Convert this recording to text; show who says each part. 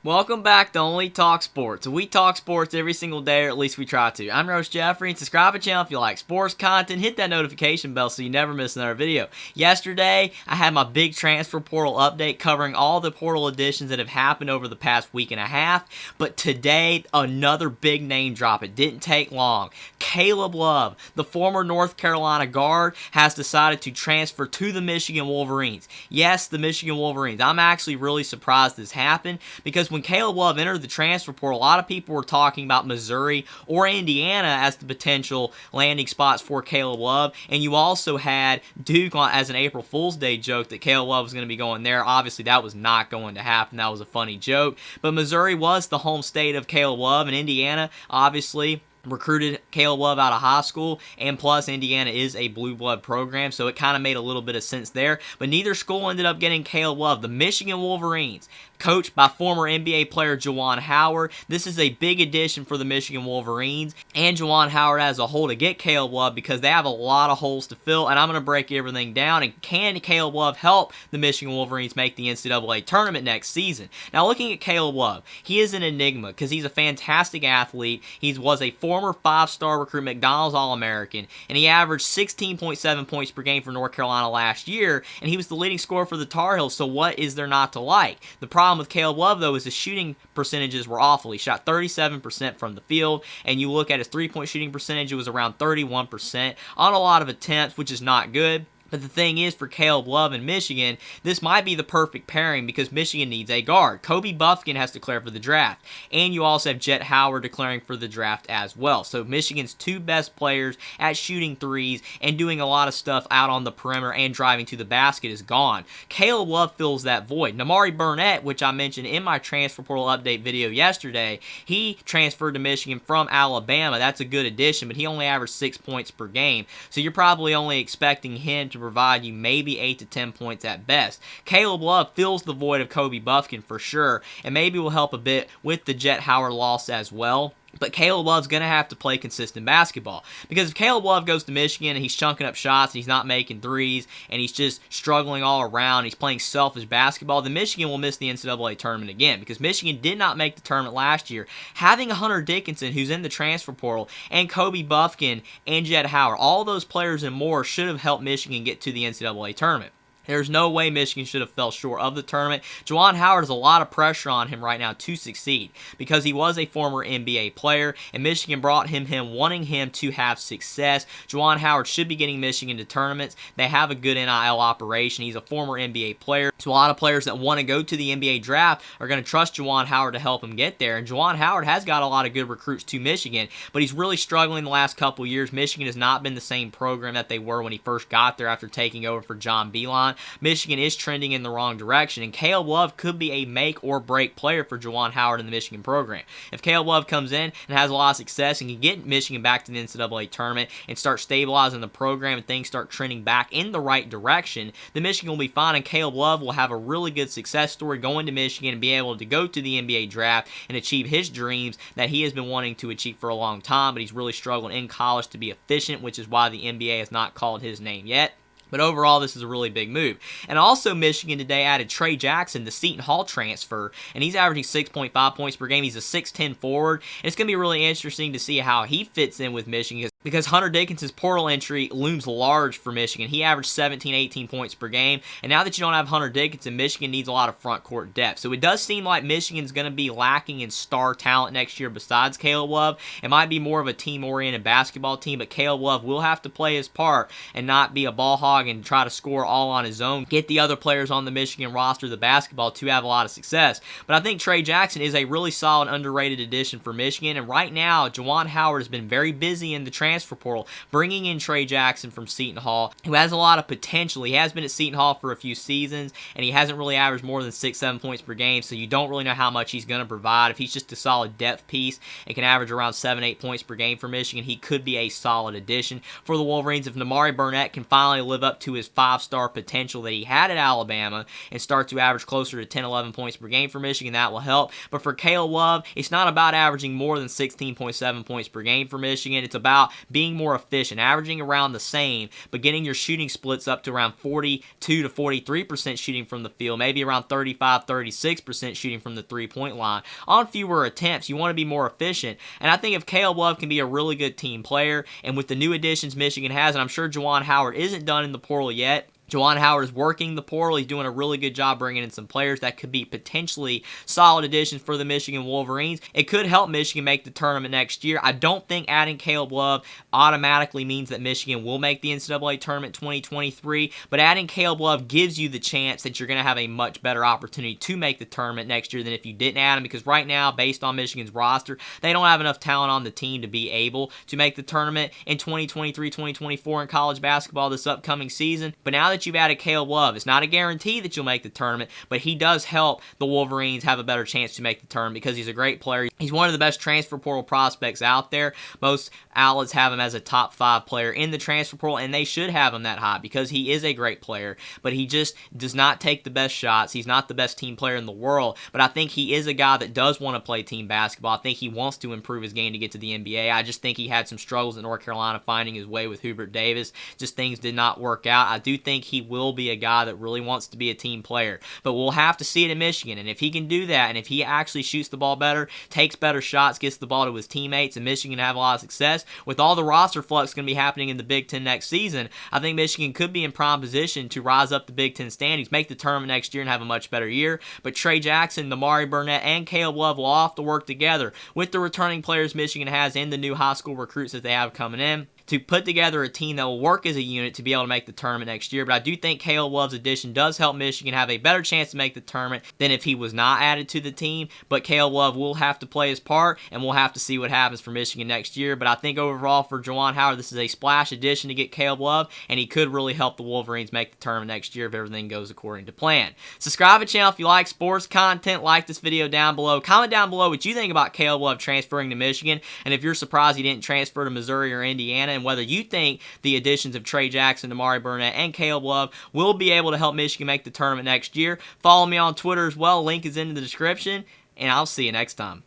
Speaker 1: Welcome back to Only Talk Sports. We talk sports every single day, or at least we try to. I'm Rose Jeffrey, and subscribe to the channel if you like sports content. Hit that notification bell so you never miss another video. Yesterday, I had my big transfer portal update covering all the portal additions that have happened over the past week and a half. But today, another big name drop. It didn't take long. Caleb Love, the former North Carolina guard, has decided to transfer to the Michigan Wolverines. Yes, the Michigan Wolverines. I'm actually really surprised this happened because when Caleb Love entered the transfer portal, a lot of people were talking about Missouri or Indiana as the potential landing spots for Caleb Love, and you also had Duke as an April Fool's Day joke that Caleb Love was going to be going there. Obviously, that was not going to happen. That was a funny joke, but Missouri was the home state of Caleb Love, and Indiana, obviously, recruited Caleb Love out of high school, and plus Indiana is a blue blood program, so it kind of made a little bit of sense there. But neither school ended up getting Caleb Love. The Michigan Wolverines, coached by former NBA player Juwan Howard. This is a big addition for the Michigan Wolverines and Juwan Howard as a whole to get Caleb Love because they have a lot of holes to fill, and I'm going to break everything down. And can Caleb Love help the Michigan Wolverines make the NCAA Tournament next season? Now, looking at Caleb Love, he is an enigma because he's a fantastic athlete. He was a former five-star recruit, McDonald's All-American, and he averaged 16.7 points per game for North Carolina last year, and he was the leading scorer for the Tar Heels, so what is there not to like? The problem with Caleb Love, though, is his shooting percentages were awful. He shot 37% from the field, and you look at his three-point shooting percentage, it was around 31% on a lot of attempts, which is not good. But the thing is, for Caleb Love in Michigan, this might be the perfect pairing because Michigan needs a guard. Kobe Buffkin has declared for the draft, and you also have Jet Howard declaring for the draft as well. So Michigan's two best players at shooting threes and doing a lot of stuff out on the perimeter and driving to the basket is gone. Caleb Love fills that void. Namari Burnett, which I mentioned in my transfer portal update video yesterday, he transferred to Michigan from Alabama. That's a good addition, but he only averaged 6 points per game. So you're probably only expecting him to provide you maybe 8 to 10 points at best. Caleb Love fills the void of Kobe Buffkin for sure, and maybe will help a bit with the Jet Howard loss as well. But Caleb Love's going to have to play consistent basketball. Because if Caleb Love goes to Michigan and he's chunking up shots and he's not making threes and he's just struggling all around, he's playing selfish basketball, then Michigan will miss the NCAA tournament again. Because Michigan did not make the tournament last year. Having Hunter Dickinson, who's in the transfer portal, and Kobe Buffkin and Jet Howard, all those players and more should have helped Michigan get to the NCAA tournament. There's no way Michigan should have fell short of the tournament. Juwan Howard has a lot of pressure on him right now to succeed because he was a former NBA player, and Michigan brought him wanting him to have success. Juwan Howard should be getting Michigan to tournaments. They have a good NIL operation. He's a former NBA player, so a lot of players that want to go to the NBA draft are going to trust Juwan Howard to help him get there, and Juwan Howard has got a lot of good recruits to Michigan, but he's really struggling the last couple years. Michigan has not been the same program that they were when he first got there after taking over for John Beilein. Michigan is trending in the wrong direction, and Caleb Love could be a make or break player for Juwan Howard in the Michigan program. If Caleb Love comes in and has a lot of success and can get Michigan back to the NCAA tournament and start stabilizing the program and things start trending back in the right direction, then Michigan will be fine, and Caleb Love will have a really good success story going to Michigan and be able to go to the NBA draft and achieve his dreams that he has been wanting to achieve for a long time, but he's really struggling in college to be efficient, which is why the NBA has not called his name yet. But overall, this is a really big move. And also, Michigan today added Trey Jackson, the Seton Hall transfer, and he's averaging 6.5 points per game. He's a 6'10 forward, and it's going to be really interesting to see how he fits in with Michigan because Hunter Dickinson's portal entry looms large for Michigan. He averaged 17, 18 points per game, and now that you don't have Hunter Dickinson, Michigan needs a lot of front court depth. So it does seem like Michigan's going to be lacking in star talent next year besides Caleb Love. It might be more of a team-oriented basketball team, but Caleb Love will have to play his part and not be a ball hog and try to score all on his own, get the other players on the Michigan roster, the basketball, to have a lot of success. But I think Trey Jackson is a really solid, underrated addition for Michigan, and right now, Juwan Howard has been very busy in the transfer portal, bringing in Trey Jackson from Seton Hall, who has a lot of potential. He has been at Seton Hall for a few seasons, and he hasn't really averaged more than 6-7 points per game, so you don't really know how much he's going to provide. If he's just a solid depth piece and can average around 7-8 points per game for Michigan, he could be a solid addition for the Wolverines. If Namari Burnett can finally live up to his 5-star potential that he had at Alabama and start to average closer to 10-11 points per game for Michigan, that will help. But for Caleb Love, it's not about averaging more than 16.7 points per game for Michigan. It's about being more efficient, averaging around the same, but getting your shooting splits up to around 42 to 43% shooting from the field, maybe around 35-36% shooting from the three-point line on fewer attempts. You want to be more efficient, and I think if Caleb Love can be a really good team player, and with the new additions Michigan has, and I'm sure Juwan Howard isn't done in the portal yet. Juwan Howard is working the portal. He's doing a really good job bringing in some players that could be potentially solid additions for the Michigan Wolverines. It could help Michigan make the tournament next year. I don't think adding Caleb Love automatically means that Michigan will make the NCAA Tournament 2023, but adding Caleb Love gives you the chance that you're going to have a much better opportunity to make the tournament next year than if you didn't add him, because right now, based on Michigan's roster, they don't have enough talent on the team to be able to make the tournament in 2023-2024 in college basketball this upcoming season. But now that you've added Caleb Love, it's not a guarantee that you'll make the tournament, but he does help the Wolverines have a better chance to make the tournament because he's a great player. He's one of the best transfer portal prospects out there. Most outlets have him as a top 5 player in the transfer portal, and they should have him that high because he is a great player, but he just does not take the best shots. He's not the best team player in the world, but I think he is a guy that does want to play team basketball. I think he wants to improve his game to get to the NBA. I just think he had some struggles in North Carolina finding his way with Hubert Davis. Just things did not work out. I do think he will be a guy that really wants to be a team player, but we'll have to see it in Michigan, and if he can do that, and if he actually shoots the ball better, takes better shots, gets the ball to his teammates, and Michigan have a lot of success, with all the roster flux going to be happening in the Big Ten next season, I think Michigan could be in prime position to rise up the Big Ten standings, make the tournament next year, and have a much better year. But Trey Jackson, Namari Burnett, and Caleb Love will all have to work together with the returning players Michigan has and the new high school recruits that they have coming in to put together a team that will work as a unit to be able to make the tournament next year. But I do think Caleb Love's addition does help Michigan have a better chance to make the tournament than if he was not added to the team. But Caleb Love will have to play his part, and we'll have to see what happens for Michigan next year. But I think overall for Juwan Howard, this is a splash addition to get Caleb Love, and he could really help the Wolverines make the tournament next year if everything goes according to plan. Subscribe to the channel if you like sports content. Like this video down below. Comment down below what you think about Caleb Love transferring to Michigan, and if you're surprised he didn't transfer to Missouri or Indiana, and whether you think the additions of Trey Jackson, Namari Burnett, and Caleb Love will be able to help Michigan make the tournament next year. Follow me on Twitter as well. Link is in the description, and I'll see you next time.